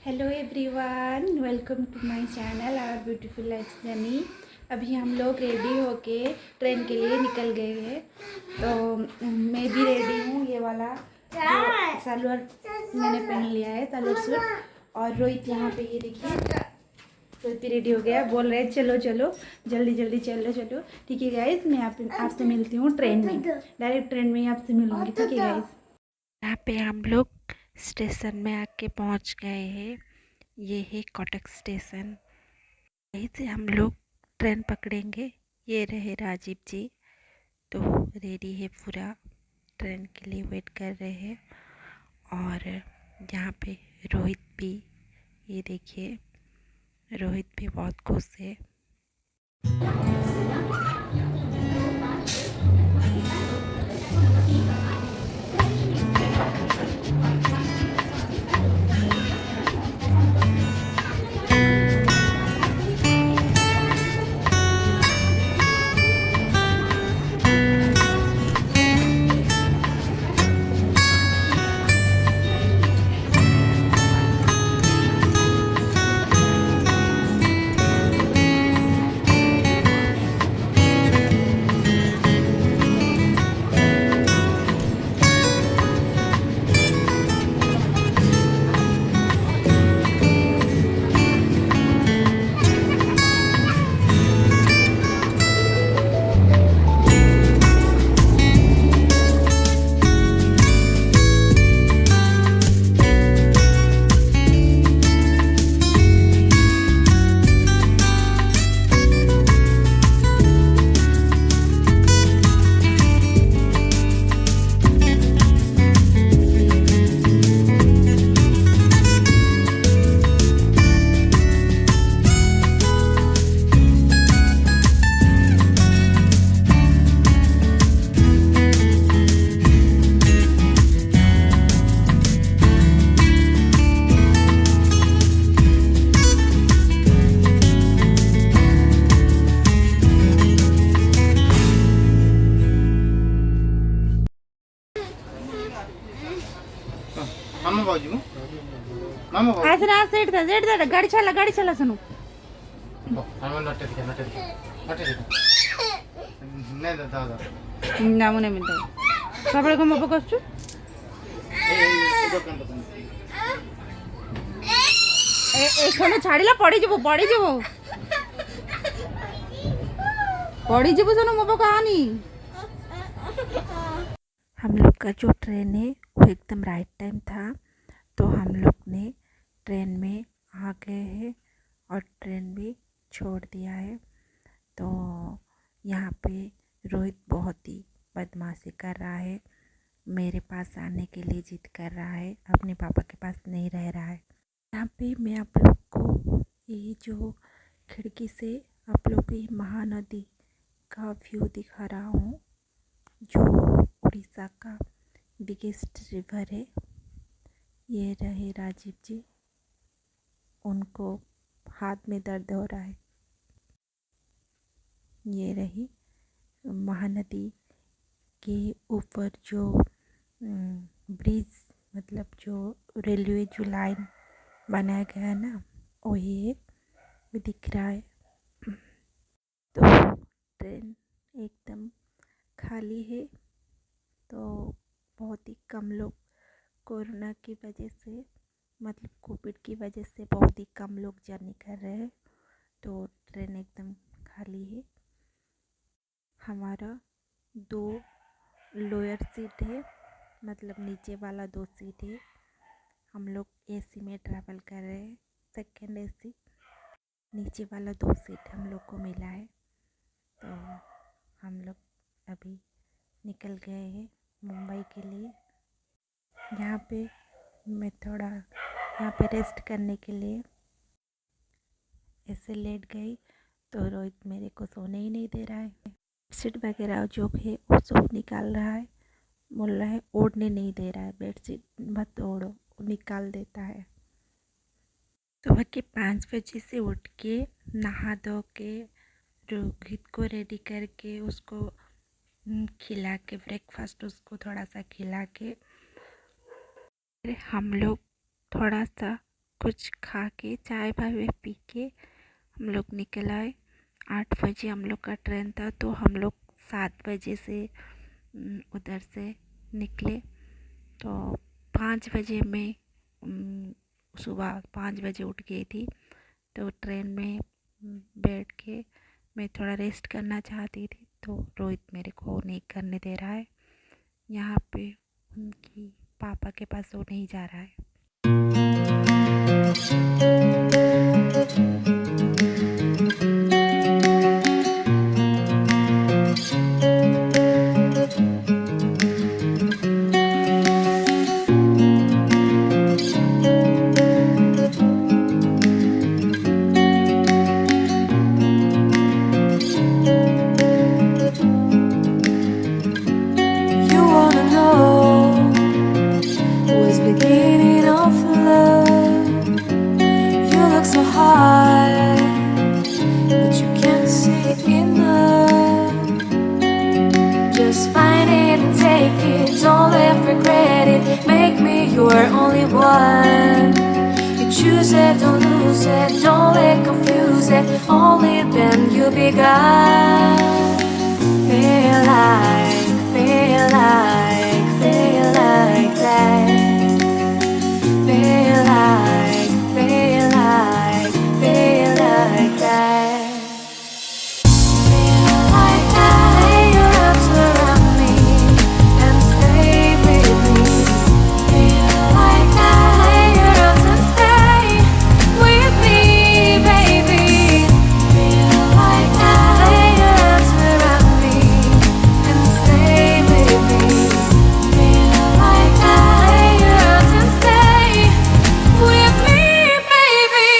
Hello everyone, welcome to my channel our beautiful life journey. अभी हम लोग ready होके ट्रेन के लिए निकल गए हैं। तो मैं भी रेडी हूँ। ये वाला जो सलवार मैंने पहन लिया है, सलवार सूट। और रोहित यहाँ पे, ये देखिए, रोहित भी रेडी हो गया। बोल रहे चलो चलो जल्दी जल्दी, चलो चलो। ठीक है गाइस, मैं आपसे मिलती हूँ ट्रेन में, डायरेक्ट ट्रेन में ही आपसे मिलूँगी। ठीक है गाइस। यहाँ पे हम लोग स्टेशन में आके पहुँच गए हैं। ये है कोटक स्टेशन। यहीं से हम लोग ट्रेन पकड़ेंगे। ये रहे राजीव जी, तो रेडी है पूरा, ट्रेन के लिए वेट कर रहे हैं। और यहाँ पे रोहित भी, ये देखिए, रोहित भी बहुत खुश है। गाड़ी चला सुनो। नामुने मिलता सबळे को मपक असछु ए सोने छाड़ीला पड़ी जीवो सोनो मपक आनी। हम लोग का जो ट्रेन है वो एकदम राइट टाइम था, तो हम लोग ने ट्रेन में आ गए हैं और ट्रेन भी छोड़ दिया है। तो यहाँ पे रोहित बहुत ही बदमाशी कर रहा है, मेरे पास आने के लिए जिद कर रहा है, अपने पापा के पास नहीं रह रहा है। यहाँ पे मैं आप लोग को ये जो खिड़की से आप लोग को महानदी का व्यू दिखा रहा हूँ, जो उड़ीसा का बिगेस्ट रिवर है। ये रहे राजीव जी, उनको हाथ में दर्द हो रहा है। ये रही महानदी के ऊपर जो ब्रिज, मतलब जो रेलवे जो लाइन बनाया गया है ना, वो ये भी दिख रहा है। तो ट्रेन एकदम खाली है। तो बहुत ही कम लोग, कोरोना की वजह से, मतलब कोविड की वजह से बहुत ही कम लोग जर्नी कर रहे हैं, तो ट्रेन एकदम खाली है। हमारा 2 लोअर सीट है, मतलब नीचे वाला 2 सीट है। हम लोग एसी में ट्रैवल कर रहे हैं, सेकंड एसी। नीचे वाला 2 सीट हम लोग को मिला है। तो हम लोग अभी निकल गए हैं मुंबई के लिए। यहाँ पे मैं थोड़ा यहाँ पे रेस्ट करने के लिए ऐसे लेट गई, तो रोहित मेरे को सोने ही नहीं दे रहा है। बेडशीट वगैरह जो है वो सब निकाल रहा है, बोल रहा है ओढ़ने नहीं दे रहा है, बेडशीट मत ओढ़ो, निकाल देता है। सुबह के 5 बजे से उठ के नहा धो के रोहित को रेडी करके उसको खिला के, ब्रेकफास्ट उसको थोड़ा सा खिला के, फिर हम लोग थोड़ा सा कुछ खा के चाय वाय पी के हम लोग निकल आए। 8 बजे हम लोग का ट्रेन था, तो हम लोग 7 बजे से उधर से निकले। तो 5 बजे मैं सुबह 5 बजे उठ गई थी। तो ट्रेन में बैठ के मैं थोड़ा रेस्ट करना चाहती थी, तो रोहित मेरे को नहीं करने दे रहा है। यहाँ पे उनकी पापा के पास वो नहीं जा रहा है। You wanna know what's beginning of love? You look so high, but you can't see enough. Just find it and take it, don't let regret it. Make me your only one. You choose it, don't lose it, don't let confuse it. Only then you begun. Feel like, feel like, feel like that. Feel like, feel like, feel like that. Feel like that. Lay your arms around me and stay with me. Feel like that. Lay your arms and stay with me, baby. Feel like that. Lay your arms around me and stay with me. Feel like that. Lay your arms and stay with me, baby.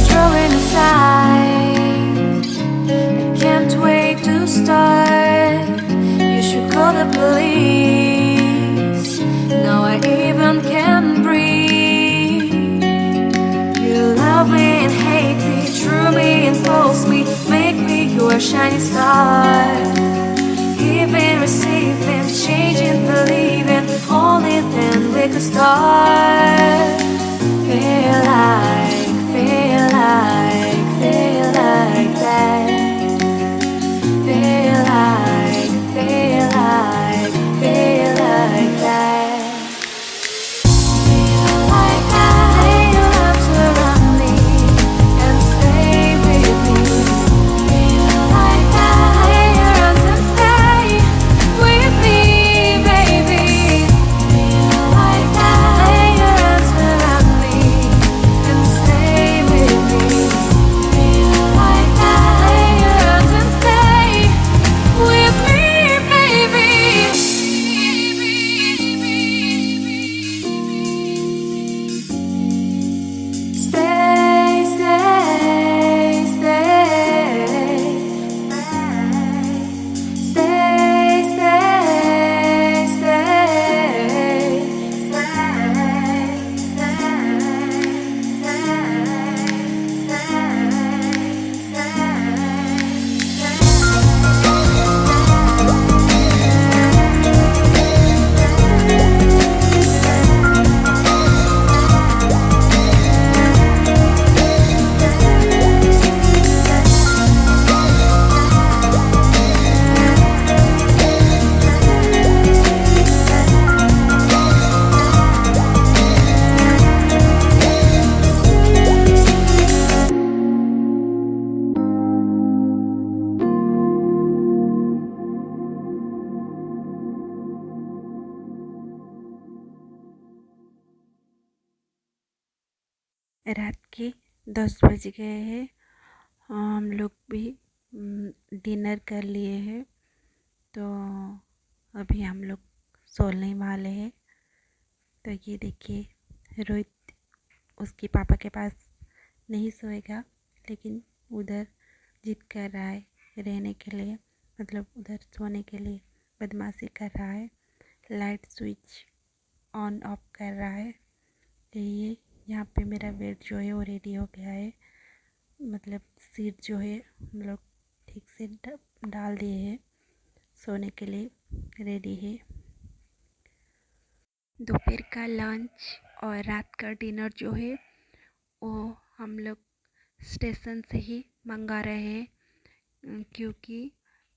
Throwing aside, I can't wait to start. You should call the police. Now I even can breathe. You love me and hate me, true me and false me, make me your shining star. Giving, receiving, changing, believing, only then we could start. Feel like, feel like, feel like that. Feel like, feel like, feel like that. Feel like that. Lay your arms around me and stay with me. Feel like that. Lay your arms and stay with me, baby. Feel like that. Lay your arms around me and stay with me. Feel like that. Lay your arms and stay with me, baby. Stay, stay, stay, stay, रात के 10 बज गए हैं। हम लोग भी dinner कर लिए हैं। तो अभी हम लोग सोने वाले हैं। तो ये देखिए, रोहित उसके पापा के पास नहीं सोएगा, लेकिन उधर जिद कर रहा है रहने के लिए, मतलब उधर सोने के लिए बदमाशी कर रहा है। लाइट स्विच ऑन ऑफ कर रहा है। ये यहाँ पे मेरा बेड जो है वो रेडी हो गया है, मतलब सीट जो है हम लोग ठीक से डाल दिए हैं, सोने के लिए रेडी है। दोपहर का लंच और रात का डिनर जो है वो हम लोग स्टेशन से ही मंगा रहे हैं, क्योंकि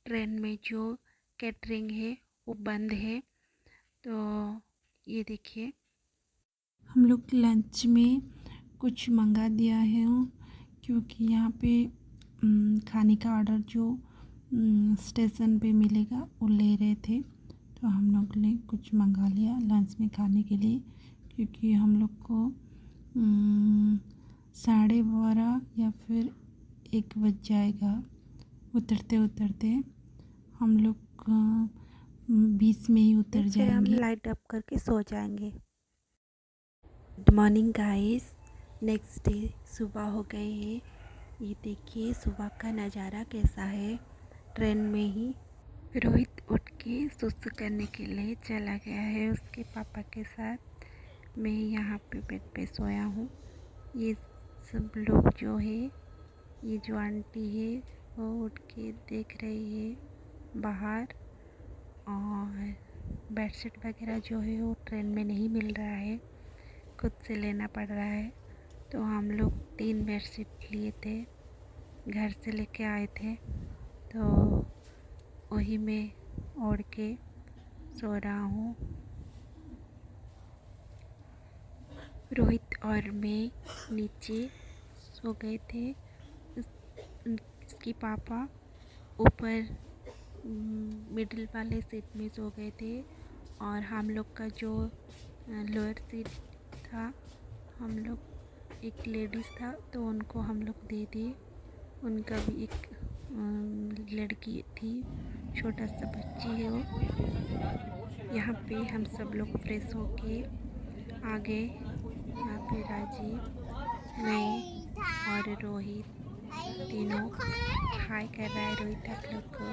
ट्रेन में जो कैटरिंग है वो बंद है। तो ये देखिए हम लोग लंच में कुछ मंगा दिया है, क्योंकि यहाँ पे खाने का ऑर्डर जो स्टेशन पे मिलेगा वो ले रहे थे, तो हम लोग ने कुछ मंगा लिया लंच में खाने के लिए, क्योंकि हम लोग को 12:30 या फिर 1 बज जाएगा उतरते उतरते। हम लोग 20 में ही उतर जाएंगे, हम लाइट अप करके सो जाएंगे। Good morning guys, next day सुबह हो गई है। ये देखिए सुबह का नज़ारा कैसा है। ट्रेन में ही रोहित उठ के सुसु करने के लिए चला गया है उसके पापा के साथ। मैं यहाँ पे बेड पे सोया हूँ। ये सब लोग जो है, ये जो आंटी है वो उठ के देख रही है बाहर, और बेडशीट वगैरह जो है वो ट्रेन में नहीं मिल रहा है, खुद से लेना पड़ रहा है। तो हम लोग 3 बेडशीट लिए थे, घर से लेके आए थे, तो वही मैं ओढ़ के सो रहा हूँ। रोहित और मैं नीचे सो गए थे, इसके पापा ऊपर मिडिल वाले सीट में सो गए थे, और हम लोग का जो लोअर सीट था, हम लोग एक लेडीज़ था तो उनको हम लोग दे दिए। उनका भी एक लड़की थी, छोटा सा बच्ची है वो। यहाँ पे हम सब लोग फ्रेश होके आ गए। यहाँ पे राजीव, मैं और रोहित तीनों हाय कर रहा है रोहित आप लोग को।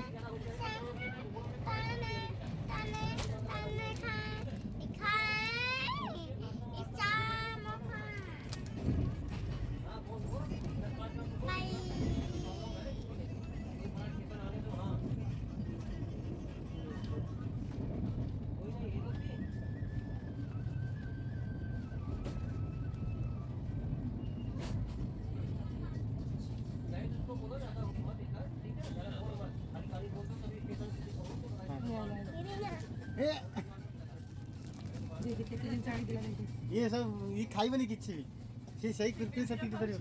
ये सब ये खाइबनी किछि भी से सही कुरकुरे सती के धरियो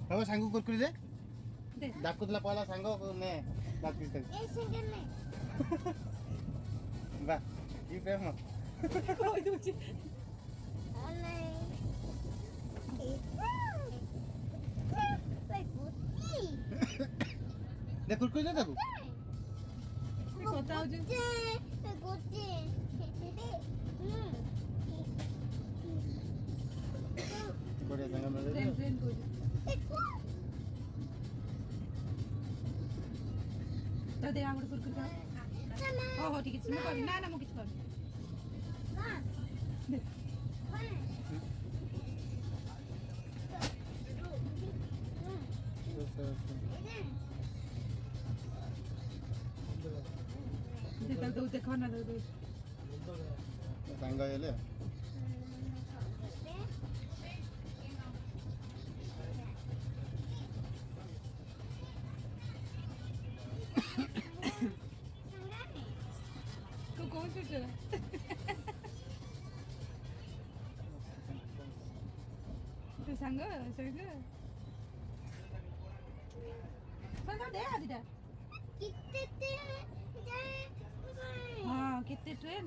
बाबा सांगू कुरकुरे दे डाकुतला पहला सांगो ने डाकुस दे ए सिंगल ने बा ये प्रेम कोई दूची दे कुरकुरे दे दाकू बताओ जी बढ़िया संग में ट्रेन को तो दे आंगुर कुरकुरे हो ठीक है मैं ना ना मु किछ कर दे दे देखो ना दे संग येले कौन सी चला तो संग संग संग दे आ दिदा कितने हाँ कितने ट्रेन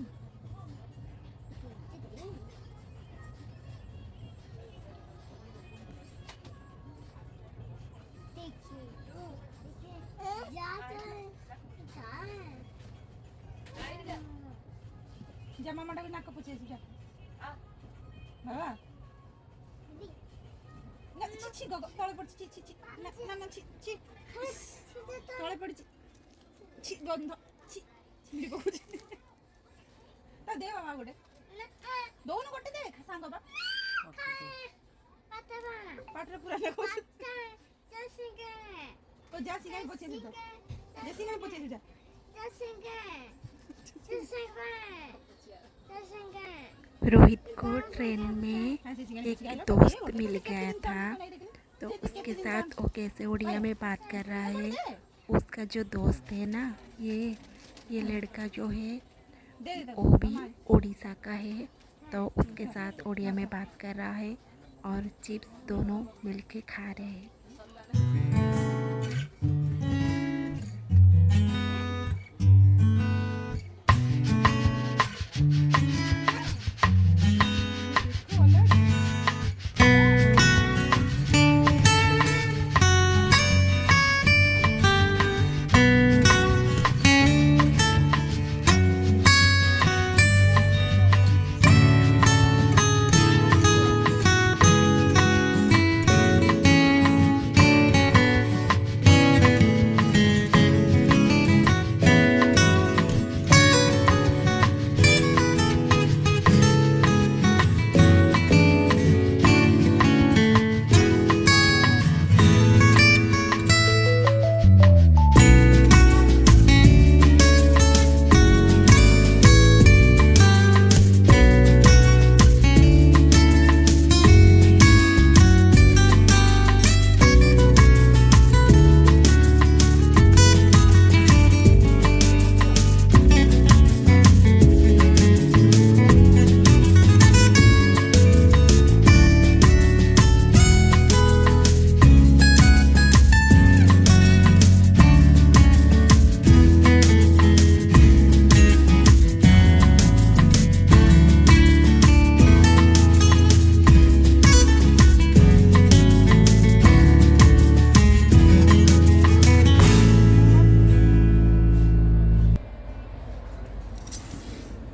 जमा माटा को नाक पूछे जा बाबा ना छी ଗଗ ତଳେ ପଡିଛି ଛି ଛି ଛି ନା ନା ଛି ଛି ତଳେ ପଡିଛି ଛି ଗନ୍ଧ ଛି ଛିଣ୍ଡି ପକଉଛି ତା ଦେ ମାମା ଗୋଟେ ଦଉନୁ ଗୋଟେ ଦେ ସାଙ୍ଗ ବା ପାଟରେ ପୁରା ଦେଖଉଛି तो जा सिंगाई पचे सुधा जा सिंगाई पचे सुधा रोहित को ट्रेन में एक दोस्त मिल गया था, तो उसके साथ वो कैसे उड़िया में बात कर रहा है। उसका जो दोस्त है ना, ये लड़का जो है वो भी उड़ीसा का है, तो उसके साथ उड़िया में बात कर रहा है और चिप्स दोनों मिलके खा रहे हैं।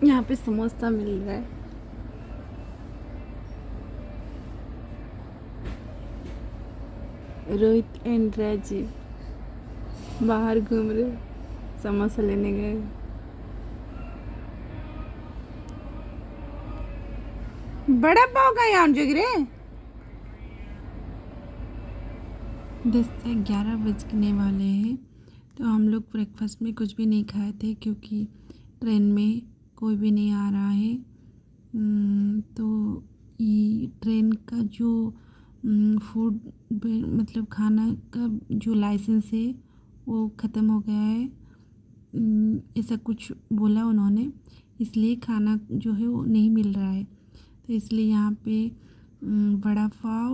यहाँ पे समोसा मिल रहा है। रोहित एंड राजीव बाहर घूम रहे, समोसा लेने गए। बड़ा पाव का यहाँ जो गिरे 10 से 11 बजने वाले हैं, तो हम लोग ब्रेकफास्ट में कुछ भी नहीं खाए थे क्योंकि ट्रेन में कोई भी नहीं आ रहा है। तो ये ट्रेन का जो फूड मतलब खाना का जो लाइसेंस है वो ख़त्म हो गया है, ऐसा कुछ बोला उन्होंने, इसलिए खाना जो है वो नहीं मिल रहा है। तो इसलिए यहाँ पे वड़ा पाव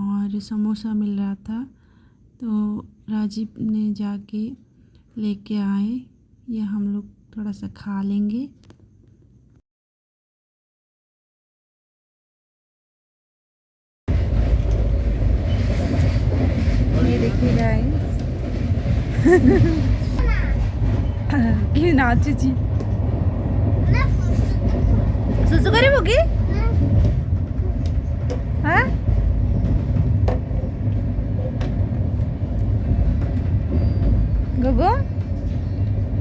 और समोसा मिल रहा था, तो राजीव ने जाके लेके आए। ये हम लोग थोड़ा सा खा लेंगे। ये देखिए गाइस कि नाचुची सुसु करे बोगी हाँ गोगो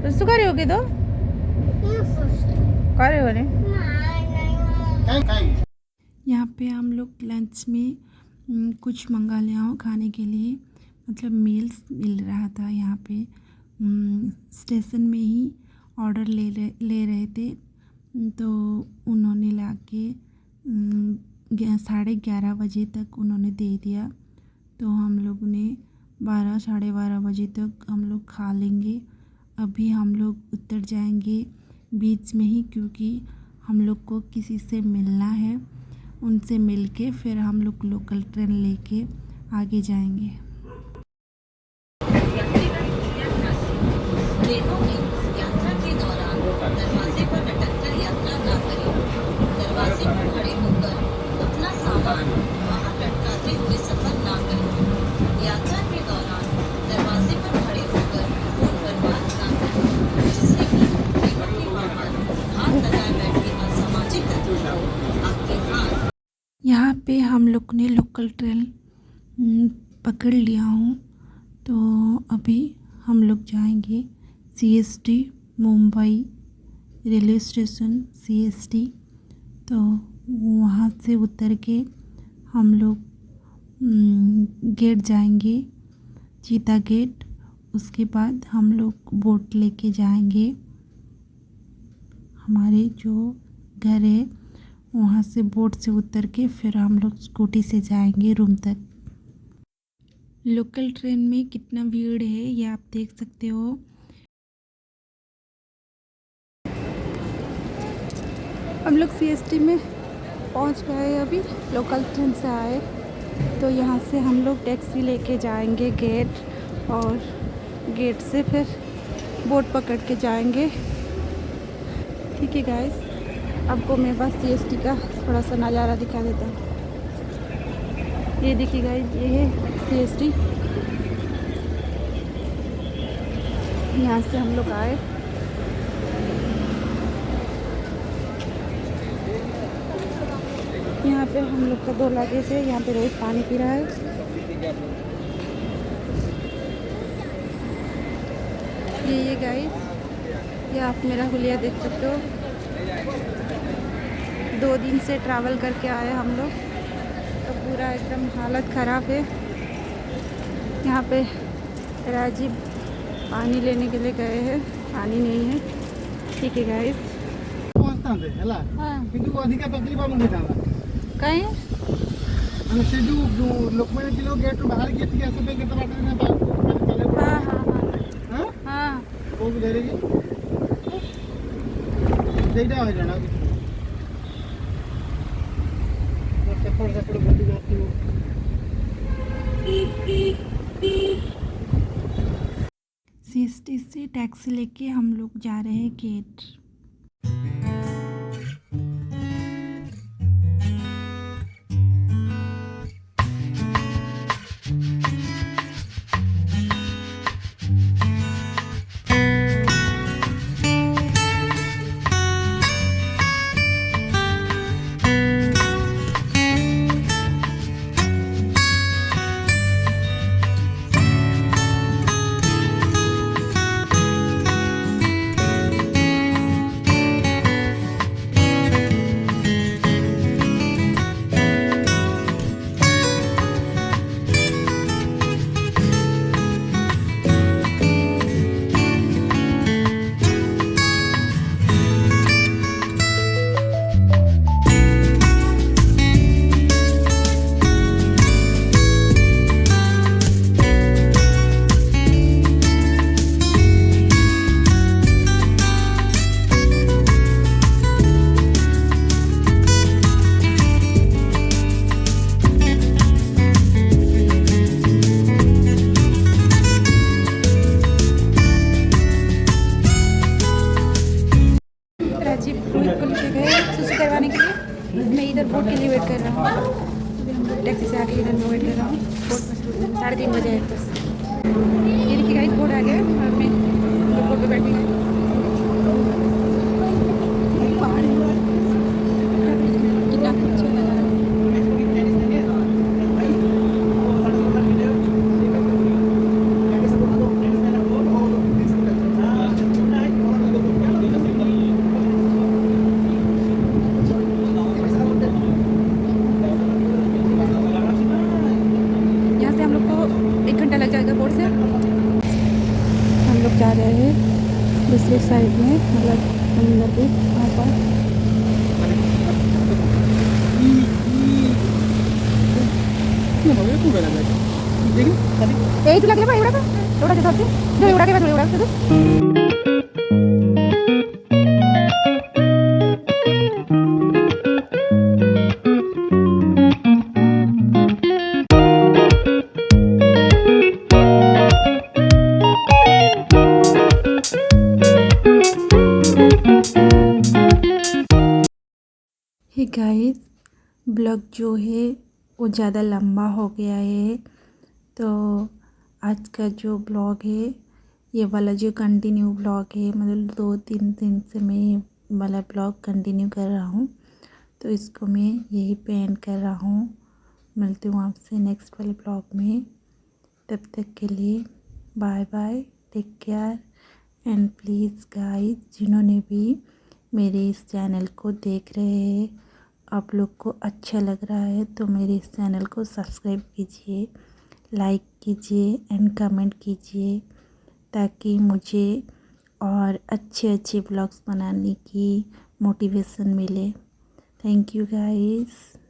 सुसु करे होगी तो करे हो रहे। यहाँ पे हम लोग लंच में कुछ मंगा लिया हो खाने के लिए, मतलब मील्स मिल रहा था यहाँ पे। स्टेशन में ही ऑर्डर ले रहे थे, तो उन्होंने ला के 11:30 बजे तक उन्होंने दे दिया। तो हम लोग ने 12 साढ़े 12 बजे तक हम लोग खा लेंगे। अभी हम लोग उतर जाएंगे बीच में ही, क्योंकि हम लोग को किसी से मिलना है। उनसे मिलके फिर हम लोग लोकल ट्रेन लेके आगे जाएंगे। ट्रेनों में यात्रा के दौरान दरवाजे पर लटककर यात्रा न करें। दरवाजे पर खड़े होकर अपना सामान वहां लटकाते हुए सफर न करें। यात्रा के दौरान दरवाजे पर खड़े होकर फोन पर बात न करें, जिससे कि ट्रेनों के बाहर हाथ लगाए बैठे असामाजिक तत्वों को आपके हाथ। यहाँ पे हम लोग ने लोकल ट्रेन पकड़ लिया हूँ। तो अभी हम लोग जाएंगे CST Mumbai railway station CST। तो वहाँ से उतर के हम लोग गेट जाएंगे, चीता गेट। उसके बाद हम लोग बोट लेके जाएंगे हमारे जो घर है वहाँ से। बोट से उतर के फिर हम लोग स्कूटी से जाएंगे रूम तक। लोकल ट्रेन में कितना भीड़ है ये आप देख सकते हो। हम लोग CST में पहुंच गए अभी, लोकल ट्रेन से आए। तो यहाँ से हम लोग टैक्सी लेके जाएंगे गेट, और गेट से फिर बोट पकड़ के जाएंगे। ठीक है गाइस, आपको मैं बस CST का थोड़ा सा नज़ारा दिखा देता हूँ। ये देखिए गाइस, ये है CST। यहाँ से हम लोग आए। यहाँ पे हम लोग का 2 लगेज है। यहाँ पे रोहित पानी पी रहा है। ये गाइस, ये आप मेरा हुलिया देख सकते हो। 2 दिन से ट्रैवल करके आए हम लोग, तो पूरा एकदम हालत ख़राब है। यहाँ पे राजीव पानी लेने के लिए गए हैं, पानी नहीं है। ठीक है गाइस, ପହଞ୍ଚିଥାନ୍ତେ ହେଲା, କିନ୍ତୁ ଅଧିକା ତକଲିଫ ଆମକୁ ହେଇଥାନ୍ତା। कहीं ମାନେ ସେ ଯୋଉ ଲୋକମାନେ ଥିଲେ ଗେଟ୍ରୁ ବାହାରିକି ଏଠିକି ଆସିବା ପାଇଁ କେତେ ବାଟ ନା ଚାଲିବାକୁ हाँ ପଡ଼ିବ। हाँ हाँ କୋଉଠୁ ଧରିକି ସେଇଟା ହଇରାଣ ଆଉ କିଛି ନାହିଁ। ସେପଟ ବୁଲିକି ଆସିବୁ। CST से टैक्सी लेके हम लोग जा रहे हैं गेट। मैं इधर बोट के लिए वेट कर रहा हूँ। अभी हम लोग टैक्सी से आके इधर मैं वेट कर रहा हूँ। बोट बस 3:30 बजे है बस। ये देखिए गाइस, बोट आ गया और मैं बोट पे बैठी हूँ। कितना अच्छा लग रहा है। यहाँ से हम लोग को 1 घंटा लग जाएगा बोट से। हम लोग जा रहे हैं दूसरी साइड में, मतलब समुंदर के वहाँ पर। यही तो लग रहा है एवढा के धरते जो एवढा के बाद एवढा हे गाइस, ब्लॉग जो है वो ज़्यादा लंबा हो गया है। तो आज का जो ब्लॉग है, ये वाला जो कंटिन्यू ब्लॉग है, मतलब 2-3 दिन से मैं ये वाला ब्लॉग कंटिन्यू कर रहा हूँ। तो इसको मैं यही पे एंड कर रहा हूँ। मिलती हूँ आपसे नेक्स्ट वाले ब्लॉग में। तब तक के लिए bye bye, take care and please guys, जिन्होंने भी मेरे इस चैनल को देख रहे हैं, आप लोग को अच्छा लग रहा है तो मेरे इस चैनल को सब्सक्राइब कीजिए, लाइक कीजिए एंड कमेंट कीजिए, ताकि मुझे और अच्छे अच्छे ब्लॉग्स बनाने की मोटिवेशन मिले। Thank you guys.